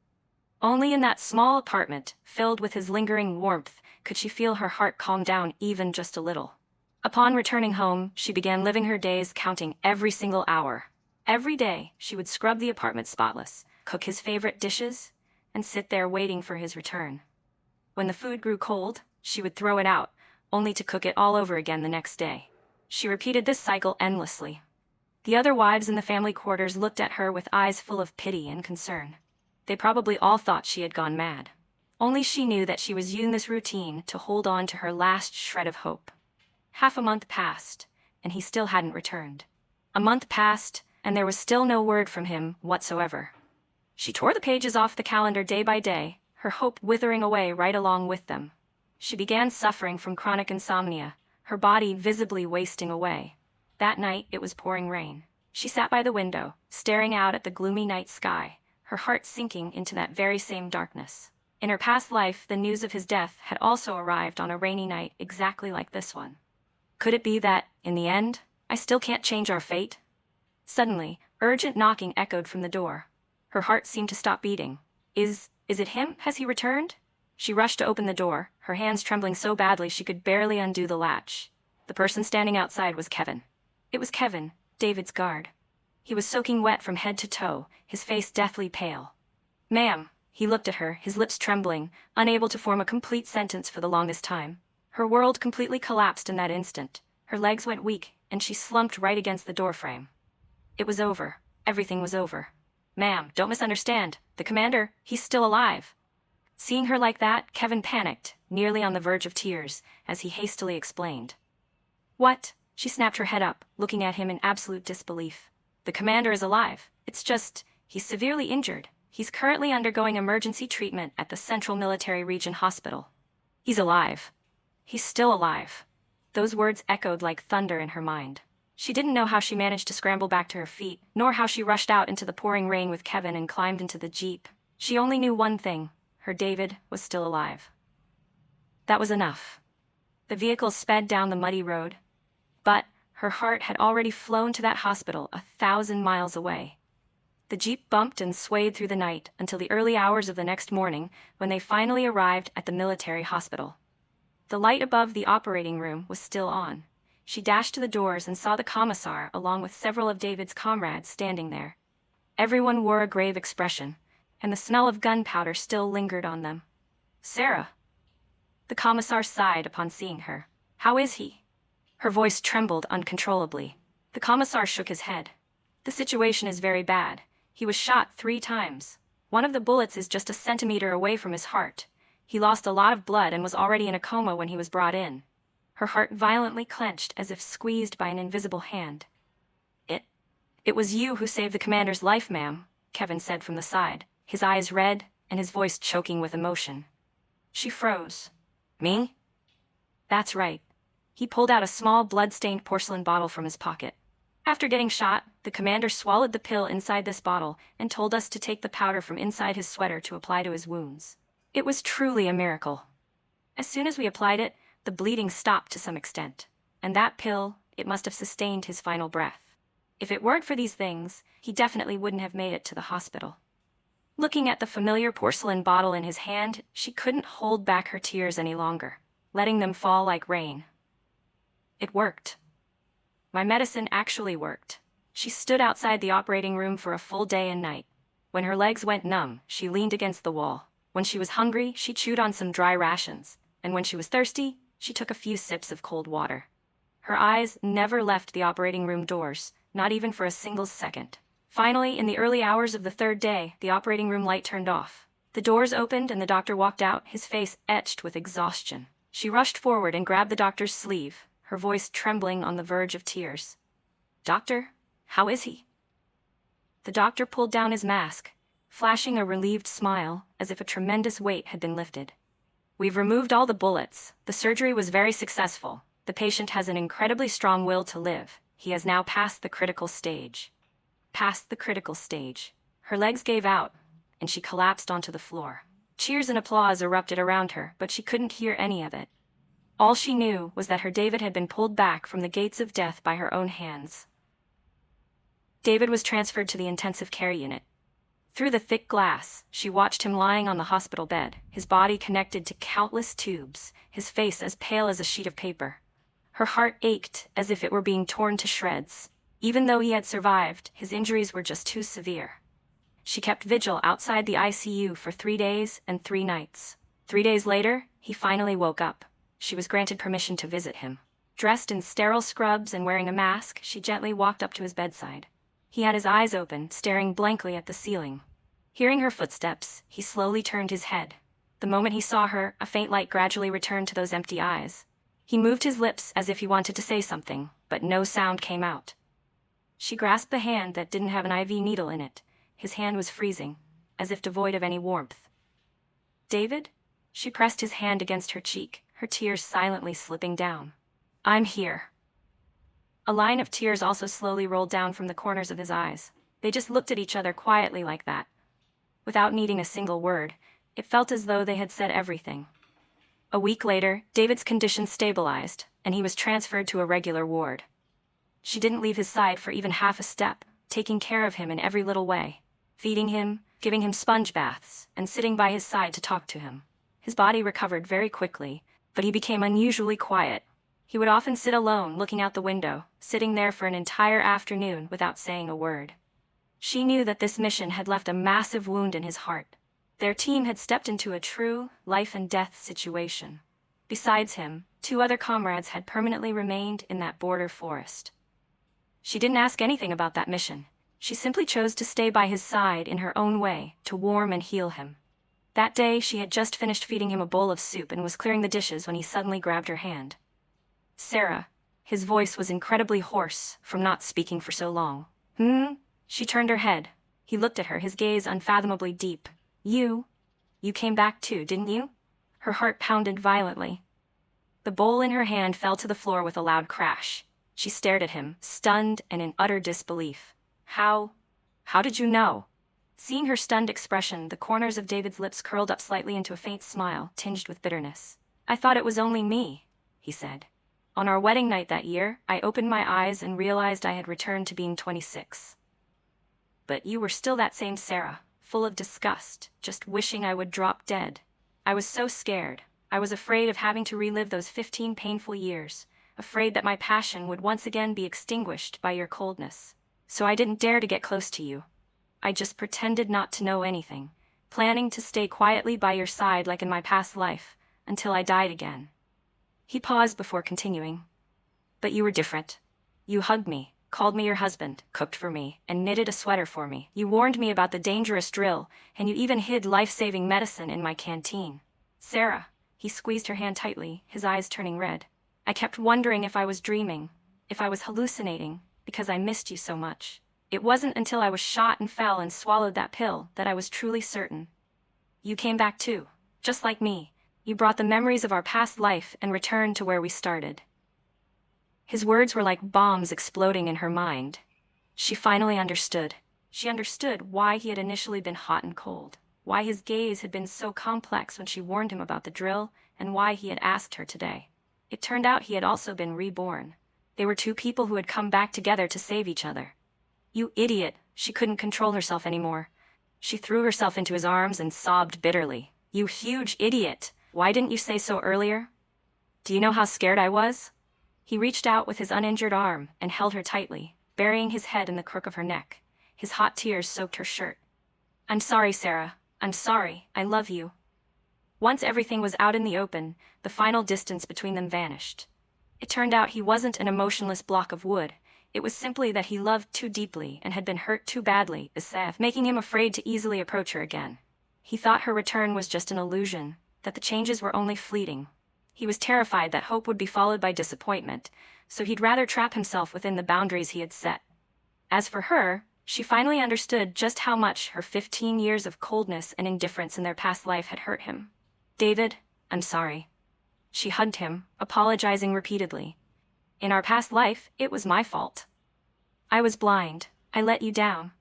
[SPEAKER 1] Only in that small apartment, filled with his lingering warmth, could she feel her heart calm down even just a little. Upon returning home, she began living her days counting every single hour. Every day, she would scrub the apartment spotless, cook his favorite dishes, and sit there waiting for his return. When the food grew cold, she would throw it out, only to cook it all over again the next day. She repeated this cycle endlessly. The other wives in the family quarters looked at her with eyes full of pity and concern. They probably all thought she had gone mad. Only she knew that she was using this routine to hold on to her last shred of hope. Half a month passed, and he still hadn't returned. A month passed, and there was still no word from him whatsoever. She tore the pages off the calendar day by day, her hope withering away right along with them. She began suffering from chronic insomnia, her body visibly wasting away. That night it was pouring rain. She sat by the window, staring out at the gloomy night sky, her heart sinking into that very same darkness. In her past life, the news of his death had also arrived on a rainy night exactly like this one. Could it be that, in the end, I still can't change our fate? Suddenly, urgent knocking echoed from the door. Her heart seemed to stop beating. Is it him? Has he returned? She rushed to open the door, her hands trembling so badly she could barely undo the latch. The person standing outside was Kevin. It was Kevin, David's guard. He was soaking wet from head to toe, his face deathly pale. Ma'am, he looked at her, his lips trembling, unable to form a complete sentence for the longest time. Her world completely collapsed in that instant. Her legs went weak, and she slumped right against the doorframe. It was over. Everything was over. Ma'am, don't misunderstand. The commander, he's still alive. Seeing her like that, Kevin panicked, nearly on the verge of tears, as he hastily explained. What? She snapped her head up, looking at him in absolute disbelief. The commander is alive. It's just, he's severely injured. He's currently undergoing emergency treatment at the Central Military Region Hospital. He's alive. He's still alive. Those words echoed like thunder in her mind. She didn't know how she managed to scramble back to her feet, nor how she rushed out into the pouring rain with Kevin and climbed into the jeep. She only knew one thing. Her David was still alive. That was enough. The vehicle sped down the muddy road, but her heart had already flown to that hospital 1,000 miles away. The jeep bumped and swayed through the night until the early hours of the next morning, when they finally arrived at the military hospital. The light above the operating room was still on. She dashed to the doors and saw the commissar along with several of David's comrades standing there. Everyone wore a grave expression, and the smell of gunpowder still lingered on them. Sarah. The commissar sighed upon seeing her. How is he? Her voice trembled uncontrollably. The commissar shook his head. The situation is very bad. He was shot 3 times. One of the bullets is just a centimeter away from his heart. He lost a lot of blood and was already in a coma when he was brought in. Her heart violently clenched as if squeezed by an invisible hand. It was you who saved the commander's life, ma'am, Kevin said from the side, his eyes red and his voice choking with emotion. She froze. Me? That's right. He pulled out a small blood-stained porcelain bottle from his pocket. After getting shot, the commander swallowed the pill inside this bottle and told us to take the powder from inside his sweater to apply to his wounds. It was truly a miracle. As soon as we applied it, the bleeding stopped to some extent, and that pill, it must have sustained his final breath. If it weren't for these things, he definitely wouldn't have made it to the hospital. Looking at the familiar porcelain bottle in his hand, she couldn't hold back her tears any longer, letting them fall like rain. It worked. My medicine actually worked. She stood outside the operating room for a full day and night. When her legs went numb, she leaned against the wall. When she was hungry, she chewed on some dry rations, and when she was thirsty, she took a few sips of cold water. Her eyes never left the operating room doors, not even for a single second. Finally, in the early hours of the 3rd day, the operating room light turned off. The doors opened and the doctor walked out, his face etched with exhaustion. She rushed forward and grabbed the doctor's sleeve, her voice trembling on the verge of tears. Doctor, how is he? The doctor pulled down his mask, flashing a relieved smile as if a tremendous weight had been lifted. We've removed all the bullets. The surgery was very successful. The patient has an incredibly strong will to live. He has now passed the critical stage. Past the critical stage. Her legs gave out, and she collapsed onto the floor. Cheers and applause erupted around her, but she couldn't hear any of it. All she knew was that her David had been pulled back from the gates of death by her own hands. David was transferred to the intensive care unit. Through the thick glass, she watched him lying on the hospital bed, his body connected to countless tubes, his face as pale as a sheet of paper. Her heart ached as if it were being torn to shreds. Even though he had survived, his injuries were just too severe. She kept vigil outside the ICU for 3 days and 3 nights. 3 days later, he finally woke up. She was granted permission to visit him. Dressed in sterile scrubs and wearing a mask, she gently walked up to his bedside. He had his eyes open, staring blankly at the ceiling. Hearing her footsteps, he slowly turned his head. The moment he saw her, a faint light gradually returned to those empty eyes. He moved his lips as if he wanted to say something, but no sound came out. She grasped the hand that didn't have an IV needle in it. His hand was freezing, as if devoid of any warmth. "David?" She pressed his hand against her cheek, her tears silently slipping down. "I'm here." A line of tears also slowly rolled down from the corners of his eyes. They just looked at each other quietly like that. Without needing a single word, it felt as though they had said everything. A week later, David's condition stabilized, and he was transferred to a regular ward. She didn't leave his side for even half a step, taking care of him in every little way, feeding him, giving him sponge baths, and sitting by his side to talk to him. His body recovered very quickly, but he became unusually quiet. He would often sit alone, looking out the window, sitting there for an entire afternoon without saying a word. She knew that this mission had left a massive wound in his heart. Their team had stepped into a true life-and-death situation. Besides him, 2 other comrades had permanently remained in that border forest. She didn't ask anything about that mission. She simply chose to stay by his side in her own way, to warm and heal him. That day, she had just finished feeding him a bowl of soup and was clearing the dishes when he suddenly grabbed her hand. "Sarah." His voice was incredibly hoarse from not speaking for so long. She turned her head. He looked at her, his gaze unfathomably deep. You came back too, didn't you?" Her heart pounded violently. The bowl in her hand fell to the floor with a loud crash. She stared at him, stunned and in utter disbelief. How did you know?" Seeing her stunned expression, the corners of David's lips curled up slightly into a faint smile, tinged with bitterness. "I thought it was only me," he said. "On our wedding night that year, I opened my eyes and realized I had returned to being 26. But you were still that same Sarah, full of disgust, just wishing I would drop dead. I was so scared. I was afraid of having to relive those 15 painful years, afraid that my passion would once again be extinguished by your coldness. So I didn't dare to get close to you. I just pretended not to know anything, planning to stay quietly by your side like in my past life, until I died again." He paused before continuing. "But you were different. You hugged me, called me your husband, cooked for me, and knitted a sweater for me. You warned me about the dangerous drill, and you even hid life-saving medicine in my canteen. Sarah," he squeezed her hand tightly, his eyes turning red. "I kept wondering if I was dreaming, if I was hallucinating, because I missed you so much. It wasn't until I was shot and fell and swallowed that pill that I was truly certain. You came back too, just like me. You brought the memories of our past life and returned to where we started." His words were like bombs exploding in her mind. She finally understood. She understood why he had initially been hot and cold, why his gaze had been so complex when she warned him about the drill, and why he had asked her today. It turned out he had also been reborn. They were 2 people who had come back together to save each other. "You idiot!" She couldn't control herself anymore. She threw herself into his arms and sobbed bitterly. "You huge idiot! Why didn't you say so earlier? Do you know how scared I was?" He reached out with his uninjured arm and held her tightly, burying his head in the crook of her neck. His hot tears soaked her shirt. "I'm sorry, Sarah. I'm sorry. I love you." Once everything was out in the open, the final distance between them vanished. It turned out he wasn't an emotionless block of wood. It was simply that he loved too deeply and had been hurt too badly, making him afraid to easily approach her again. He thought her return was just an illusion, that the changes were only fleeting. He was terrified that hope would be followed by disappointment, so he'd rather trap himself within the boundaries he had set. As for her, she finally understood just how much her 15 years of coldness and indifference in their past life had hurt him. "David, I'm sorry." She hugged him, apologizing repeatedly. "In our past life, it was my fault. I was blind. I let you down."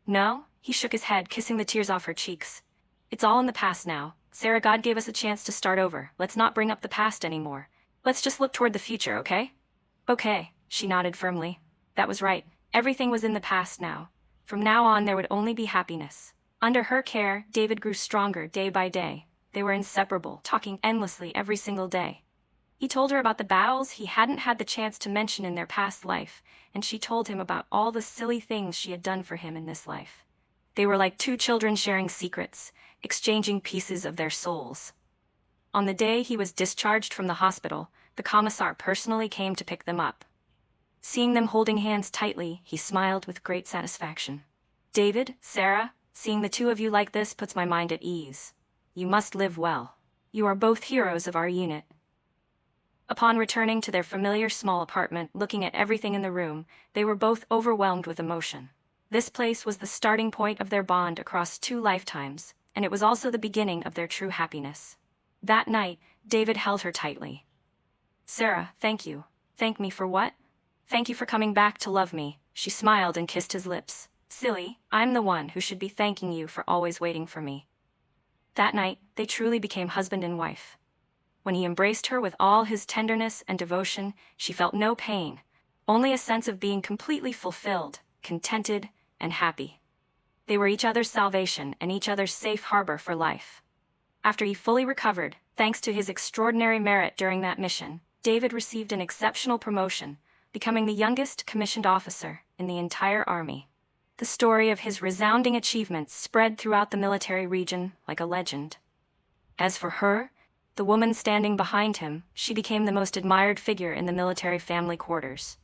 [SPEAKER 1] "No?" He shook his head, kissing the tears off her cheeks. "It's all in the past now. Sarah, God gave us a chance to start over. Let's not bring up the past anymore. Let's just look toward the future, okay? Okay, she nodded firmly. That was right. Everything was in the past now. From now on, there would only be happiness. Under her care, David grew stronger day by day. They were inseparable, talking endlessly every single day. He told her about the battles he hadn't had the chance to mention in their past life, and she told him about all the silly things she had done for him in this life. They were like two children sharing secrets, exchanging pieces of their souls. On the day he was discharged from the hospital, the commissar personally came to pick them up. Seeing them holding hands tightly, he smiled with great satisfaction. David, Sarah, seeing the two of you like this puts my mind at ease. You must live well. You are both heroes of our unit. Upon returning to their familiar small apartment, looking at everything in the room, they were both overwhelmed with emotion. This place was the starting point of their bond across 2 lifetimes, and it was also the beginning of their true happiness. That night, David held her tightly. Sarah, thank you. Thank me for what? Thank you for coming back to love me. She smiled and kissed his lips. Silly, I'm the one who should be thanking you for always waiting for me. That night, they truly became husband and wife. When he embraced her with all his tenderness and devotion, she felt no pain, only a sense of being completely fulfilled, contented, and happy. They were each other's salvation and each other's safe harbor for life. After he fully recovered, thanks to his extraordinary merit during that mission, David received an exceptional promotion, becoming the youngest commissioned officer in the entire army. The story of his resounding achievements spread throughout the military region like a legend. As for her, the woman standing behind him, she became the most admired figure in the military family quarters.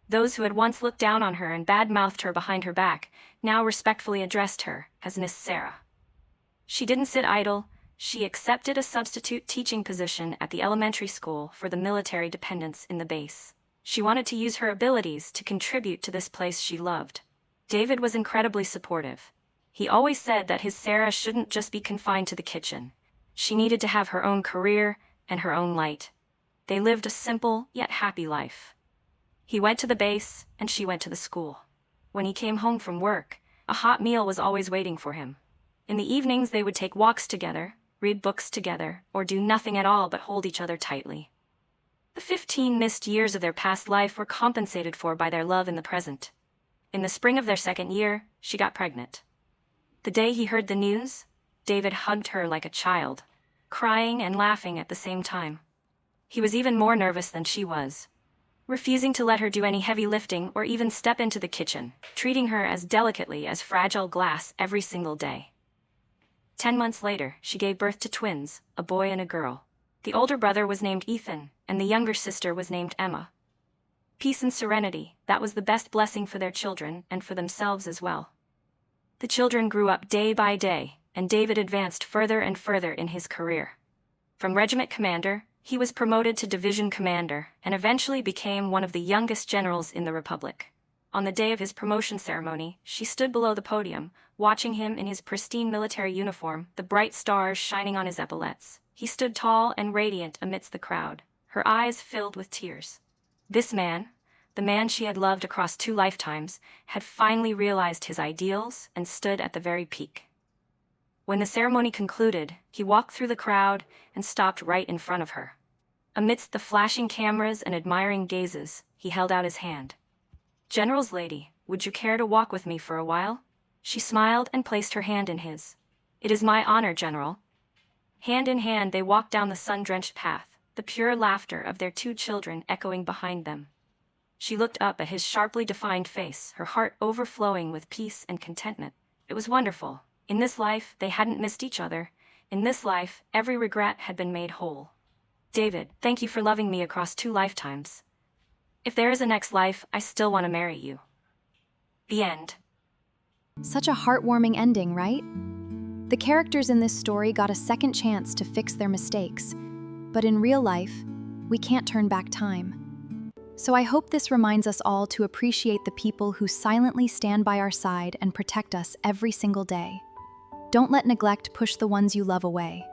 [SPEAKER 1] Those who had once looked down on her and bad-mouthed her behind her back now respectfully addressed her as Miss Sarah. She didn't sit idle. She accepted a substitute teaching position at the elementary school for the military dependents in the base. She wanted to use her abilities to contribute to this place she loved. David was incredibly supportive. He always said that his Sarah shouldn't just be confined to the kitchen. She needed to have her own career and her own light. They lived a simple yet happy life. He went to the base and she went to the school. When he came home from work, a hot meal was always waiting for him. In the evenings they would take walks together, read books together, or do nothing at all but hold each other tightly. The 15 missed years of their past life were compensated for by their love in the present. In the spring of their 2nd year, she got pregnant. The day he heard the news, David hugged her like a child, crying and laughing at the same time. He was even more nervous than she was, refusing to let her do any heavy lifting or even step into the kitchen, treating her as delicately as fragile glass every single day. 10 months later, she gave birth to twins, a boy and a girl. The older brother was named Ethan, and the younger sister was named Emma. Peace and serenity, that was the best blessing for their children and for themselves as well. The children grew up day by day, and David advanced further and further in his career. From regiment commander, he was promoted to division commander and eventually became one of the youngest generals in the Republic. On the day of his promotion ceremony, she stood below the podium, watching him in his pristine military uniform, the bright stars shining on his epaulettes. He stood tall and radiant amidst the crowd, her eyes filled with tears. This man, the man she had loved across 2 lifetimes, had finally realized his ideals and stood at the very peak. When the ceremony concluded, he walked through the crowd and stopped right in front of her. Amidst the flashing cameras and admiring gazes, he held out his hand. "General's lady, would you care to walk with me for a while?" She smiled and placed her hand in his. "It is my honor, General." Hand in hand they walked down the sun-drenched path, the pure laughter of their 2 children echoing behind them. She looked up at his sharply defined face, her heart overflowing with peace and contentment. It was wonderful. In this life, they hadn't missed each other. In this life, every regret had been made whole. "David, thank you for loving me across 2 lifetimes. If there is a next life, I still want to marry you." The end.
[SPEAKER 2] Such a heartwarming ending, right? The characters in this story got a second chance to fix their mistakes, but in real life, we can't turn back time. So I hope this reminds us all to appreciate the people who silently stand by our side and protect us every single day. Don't let neglect push the ones you love away.